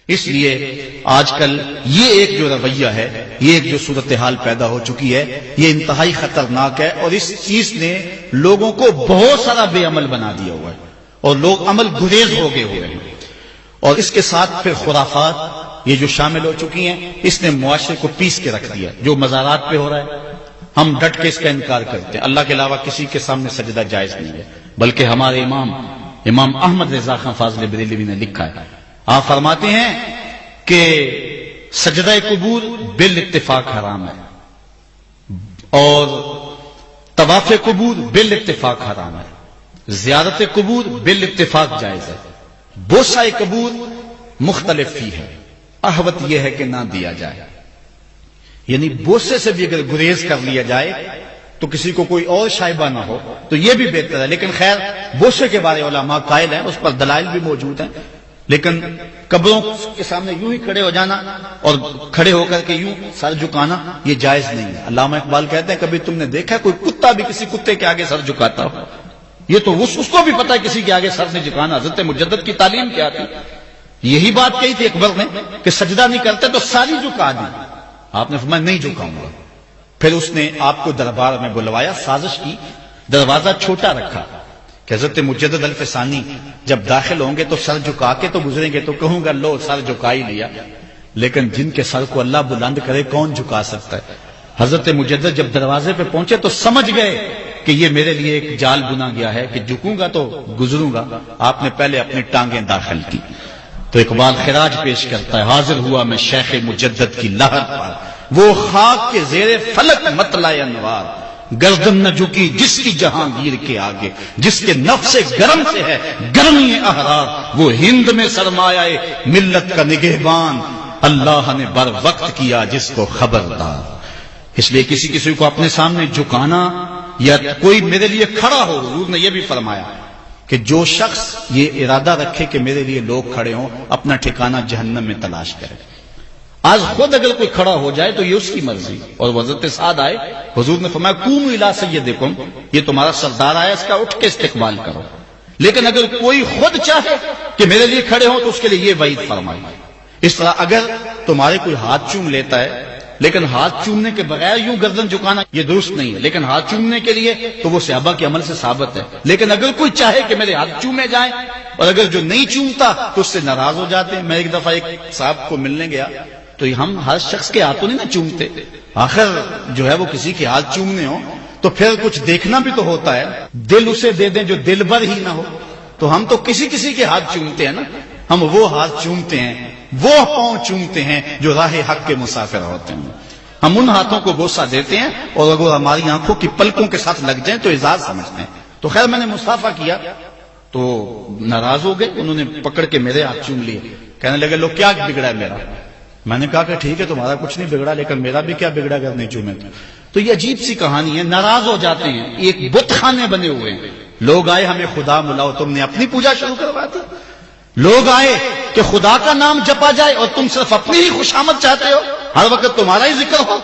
اس لیے آج کل یہ ایک جو رویہ ہے، یہ ایک جو صورتحال پیدا ہو چکی ہے، یہ انتہائی خطرناک ہے، اور اس چیز نے لوگوں کو بہت سارا بے عمل بنا دیا ہوا ہے، اور لوگ عمل گریز ہو گئے ہوئے ہیں، اور اس کے ساتھ پھر خرافات یہ جو شامل ہو چکی ہیں، اس نے معاشرے کو پیس کے رکھ دیا۔ جو مزارات پہ ہو رہا ہے ہم ڈٹ کے اس کا انکار کرتے ہیں، اللہ کے علاوہ کسی کے سامنے سجدہ جائز نہیں ہے، بلکہ ہمارے امام احمد رضا خان فاضل بریلوی نے لکھا ہے، آپ فرماتے ہیں کہ سجدہ قبور بالاتفاق حرام ہے، اور طواف قبور بالاتفاق حرام ہے، زیارت قبور بالاتفاق جائز ہے، بوسہ قبور مختلف فی ہے، احوط یہ ہے کہ نہ دیا جائے، یعنی بوسے سے بھی اگر گریز کر لیا جائے تو کسی کو کوئی اور شائبہ نہ ہو تو یہ بھی بہتر ہے، لیکن خیر بوسے کے بارے علماء قائل ہیں، اس پر دلائل بھی موجود ہیں، لیکن قبروں کے سامنے یوں ہی کھڑے ہو جانا اور کھڑے ہو کر کے یوں سر جھکانا یہ جائز نہیں ہے۔ علامہ اقبال کہتے ہیں کبھی تم نے دیکھا کوئی کتا بھی کسی کتے کے آگے سر جھکاتا ہو؟ یہ تو اس کو بھی پتا ہے کسی کے آگے سر نہیں جھکانا، حضرت مجدد کی تعلیم کیا تھی؟ یہی بات کہی تھی اکبر نے کہ سجدہ نہیں کرتے تو ساری جھکا دی، آپ نے فرمایا نہیں جھکاؤں گا۔ پھر اس نے آپ کو دربار میں بلوایا، سازش کی، دروازہ چھوٹا رکھا کہ حضرت مجدد الفسانی جب داخل ہوں گے تو سر جھکا کے تو گزریں گے، تو کہوں گا لو سر جھکا ہی لیا، لیکن جن کے سر کو اللہ بلند کرے کون جھکا سکتا ہے؟ حضرت مجدد جب دروازے پہ پہنچے تو سمجھ گئے کہ یہ میرے لیے ایک جال بنا گیا ہے کہ جھکوں گا تو گزروں گا، آپ نے پہلے اپنی ٹانگیں داخل کی۔ تو اقبال خراج پیش کرتا ہے، حاضر ہوا میں شیخ مجدد کی لہر پر، وہ خاک کے زیر فلک مطلع انوار، گردن نہ جھکی جس کی جہانگیر کے آگے، جس کے نفس گرم سے ہے گرمی احرار، وہ ہند میں سرمایہ ملت کا نگہبان، اللہ نے بر وقت کیا جس کو خبردار۔ اس لیے کسی کو اپنے سامنے جھکانا یا کوئی میرے لیے کھڑا ہو، حضور نے یہ بھی فرمایا کہ جو شخص یہ ارادہ رکھے کہ میرے لیے لوگ کھڑے ہوں اپنا ٹھکانہ جہنم میں تلاش کرے۔ آج خود اگر کوئی کھڑا ہو جائے تو یہ اس کی مرضی، اور حضرت سعد آئے، حضور نے فرمایا قوموا الی سیدکم، یہ تمہارا سردار آیا، اس کا اٹھ کے استقبال کرو، لیکن اگر کوئی خود چاہے کہ میرے لیے کھڑے ہوں تو اس کے لیے یہ وعید فرمائی۔ اس طرح اگر تمہارے کوئی ہاتھ چوم لیتا ہے، لیکن ہاتھ چومنے کے بغیر یوں گردن جھکانا یہ درست نہیں ہے، لیکن ہاتھ چومنے کے لیے تو وہ صحابہ کے عمل سے ثابت ہے، لیکن اگر کوئی چاہے کہ میرے ہاتھ چومے جائیں، اور اگر جو نہیں چومتا تو اس سے ناراض ہو جاتے ہیں۔ میں ایک دفعہ ایک صاحب کو ملنے گیا تو ہم ہر شخص کے ہاتھوں نہیں نا چومتے، آخر جو ہے وہ کسی کے ہاتھ چومنے ہو تو پھر کچھ دیکھنا بھی تو ہوتا ہے، دل اسے دے دیں جو دل بر ہی نہ ہو، تو ہم تو کسی کے ہاتھ چومتے ہیں نا، ہم وہ ہاتھ چومتے ہیں، وہ پاؤں چومتے ہیں جو راہ حق کے مسافر ہوتے ہیں، ہم ان ہاتھوں کو بوسہ دیتے ہیں، اور اگر ہماری آنکھوں کی پلکوں کے ساتھ لگ جائیں تو اعزاز سمجھتے ہیں۔ تو خیر میں نے مصافحہ کیا تو ناراض ہو گئے، انہوں نے پکڑ کے میرے ہاتھ چوم لیے، کہنے لگے لو کیا بگڑا ہے میرا؟ میں نے کہا کہ ٹھیک ہے تمہارا کچھ نہیں بگڑا، لیکن میرا بھی کیا بگڑا اگر نہیں چومے تو یہ عجیب سی کہانی ہے، ناراض ہو جاتے ہیں۔ ایک بت خانے بنے ہوئے ہیں، لوگ آئے ہمیں خدا ملاؤ، تم نے اپنی پوجا شروع کروا دی، لوگ آئے کہ خدا کا نام جپا جائے اور تم صرف اپنی ہی خوشامد چاہتے ہو، ہر وقت تمہارا ہی ذکر ہو۔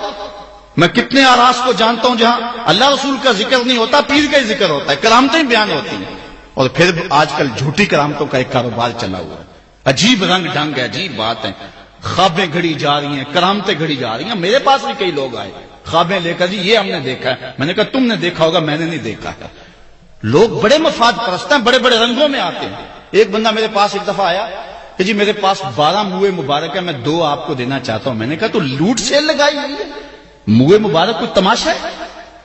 میں کتنے آراز کو جانتا ہوں جہاں اللہ رسول کا ذکر نہیں ہوتا، پیر کا ہی ذکر ہوتا ہے، کرامتیں بیان ہوتی ہیں، اور پھر آج کل جھوٹی کرامتوں کا ایک کاروبار چلا ہوا ہے، عجیب رنگ ڈھنگ ہے، عجیب بات ہے، خوابیں گھڑی جا رہی ہیں، کرامتیں گھڑی جا رہی ہیں۔ میرے پاس بھی کئی لوگ آئے خوابیں لے کر، جی یہ ہم نے دیکھا ہے، میں نے کہا تم نے دیکھا ہوگا، میں نے نہیں دیکھا ہے۔ لوگ بڑے مفاد پرست ہیں، بڑے بڑے رنگوں میں آتے ہیں۔ ایک بندہ میرے پاس ایک دفعہ آیا کہ جی میرے پاس 12 موئے مبارک ہے، میں 2 آپ کو دینا چاہتا ہوں۔ میں نے کہا تو لوٹ سیل لگائی ہوئی ہے، موئے مبارک کوئی تماشا ہے؟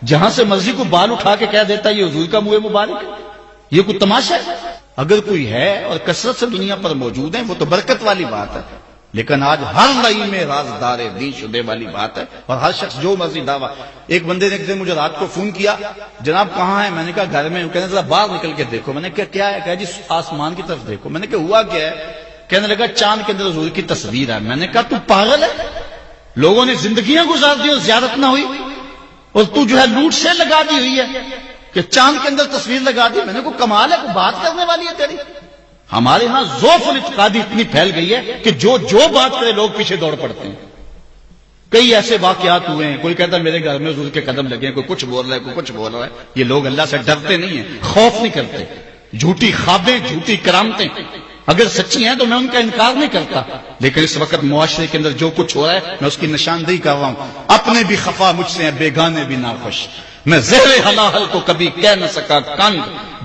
جہاں سے مرضی کو بال اٹھا کے کہہ دیتا ہے یہ حضور کا موئے مبارک ہے، یہ کوئی تماشا ہے؟ اگر کوئی ہے اور کثرت سے دنیا پر موجود ہے وہ تو برکت والی بات ہے، لیکن آج ہر لئی میں رازدار دین شدے والی بات ہے، اور ہر شخص جو مرضی دعویٰ۔ ایک بندے نے ایک دن مجھے رات کو فون کیا، جناب کہاں ہے؟ میں نے کہا گھر میں ہوں۔ کہنے ذرا باہر نکل کے دیکھو۔ میں نے کہا کیا ہے؟ کہا جی آسمان کی طرف دیکھو۔ میں نے کہا ہوا کیا ہے؟ کہنے لگا چاند کے اندر حضور کی تصویر ہے۔ میں نے کہا تو پاگل ہے، لوگوں نے زندگیاں گزار دی اور زیارت نہ ہوئی، اور تو جو ہے لوٹ سے لگا دی ہوئی ہے کہ چاند کے اندر تصویر لگا دی۔ میں نے کہا کمال ہے، کوئی بات کرنے والی ہے تیری؟ ہمارے ہاں ذوف الاعتقادی اتنی پھیل گئی ہے کہ جو بات کرے لوگ پیچھے دوڑ پڑتے ہیں۔ کئی ایسے واقعات ہوئے ہیں، کوئی کہتا ہے میرے گھر میں حضور کے قدم لگے ہیں، کوئی کچھ بول رہا ہے، کوئی کچھ بول رہا ہے۔ یہ لوگ اللہ سے ڈرتے نہیں ہیں، خوف نہیں کرتے، جھوٹی خوابیں، جھوٹی کرامتیں، اگر سچی ہیں تو میں ان کا انکار نہیں کرتا، لیکن اس وقت معاشرے کے اندر جو کچھ ہو رہا ہے میں اس کی نشاندہی کر رہا ہوں۔ اپنے بھی خفا مجھ سے ہیں، بیگانے بھی ناخوش، میں زہر حلاحل کو کبھی کہہ نہ سکا کند،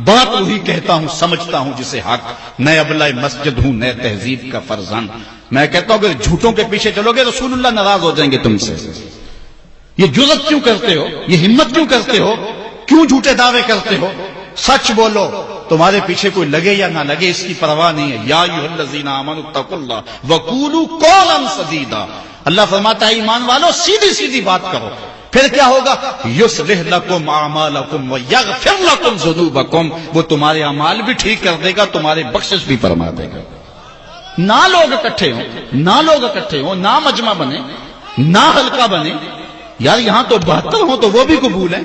بات وہی کہتا ہوں سمجھتا ہوں جسے حق، نئے ابلہ مسجد ہوں نئے تہذیب کا فرزند۔ میں کہتا ہوں اگر جھوٹوں کے پیچھے چلو گے رسول اللہ ناراض ہو جائیں گے تم سے۔ یہ جرأت کیوں کرتے ہو، یہ ہمت کیوں کرتے ہو، کیوں جھوٹے دعوے کرتے ہو؟ سچ بولو، تمہارے پیچھے کوئی لگے یا نہ لگے اس کی پرواہ نہیں ہے۔ یا ایھا الذین آمنوا اتقوا اللہ وقولوا قولا سدیدا، اللہ فرماتا ہے ایمان والو سیدھی سیدھی بات کرو، پھر کیا ہوگا؟ یصلح لکم اعمالکم ویغفر لکم ذنوبکم، وہ تمہارے اعمال بھی ٹھیک کر دے گا، تمہارے بخشش بھی فرما دے گا۔ نہ لوگ اکٹھے ہوں، نہ مجمع بنے، نہ حلقہ بنے، یار یہاں تو 72 ہوں تو وہ بھی قبول ہے،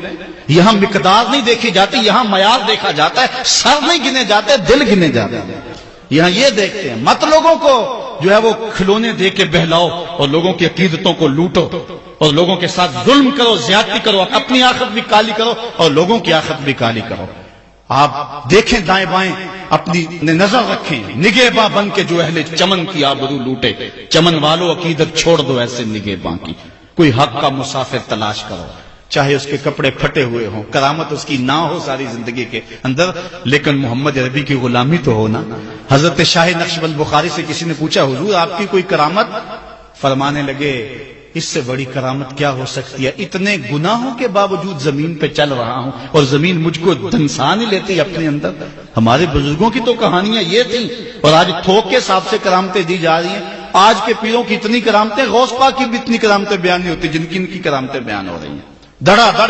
یہاں مقدار نہیں دیکھی جاتی، یہاں معیار دیکھا جاتا ہے، سر نہیں گنے جاتے دل گنے جاتے ہیں، یہاں یہ دیکھتے ہیں۔ مت لوگوں کو جو ہے وہ کھلونے دے کے بہلاؤ اور لوگوں کی عقیدتوں کو لوٹو اور لوگوں کے ساتھ ظلم کرو، زیادتی کرو، اپنی آخرت بھی کالی کرو اور لوگوں کی آخرت بھی کالی کرو۔ آپ دیکھیں دائیں بائیں، اپنی نظر رکھیں، نگہباں بن کے جو اہل چمن کی آبرو لوٹے، چمن والو عقیدت چھوڑ دو ایسے نگہباں کی، کوئی حق کا مسافر تلاش کرو، چاہے اس کے کپڑے پھٹے ہوئے ہوں، کرامت اس کی نہ ہو ساری زندگی کے اندر، لیکن محمد عربی کی غلامی تو ہو نا۔ حضرت شاہ نقشبند بخاری سے کسی نے پوچھا حضور آپ کی کوئی کرامت؟ فرمانے لگے اس سے بڑی کرامت کیا ہو سکتی ہے، اتنے گناہوں کے باوجود زمین پہ چل رہا ہوں اور زمین مجھ کو دنسا نہیں لیتی اپنے اندر۔ ہمارے بزرگوں کی تو کہانیاں یہ تھیں اور آج تھوک کے حساب سے کرامتیں دی جا رہی ہیں۔ آج کے پیروں کی اتنی کرامتیں، غوث پاک کی بھی اتنی کرامتیں بیان نہیں ہوتی جن کی ان کی کرامتیں بیان ہو رہی ہیں۔ دھڑا دھڑ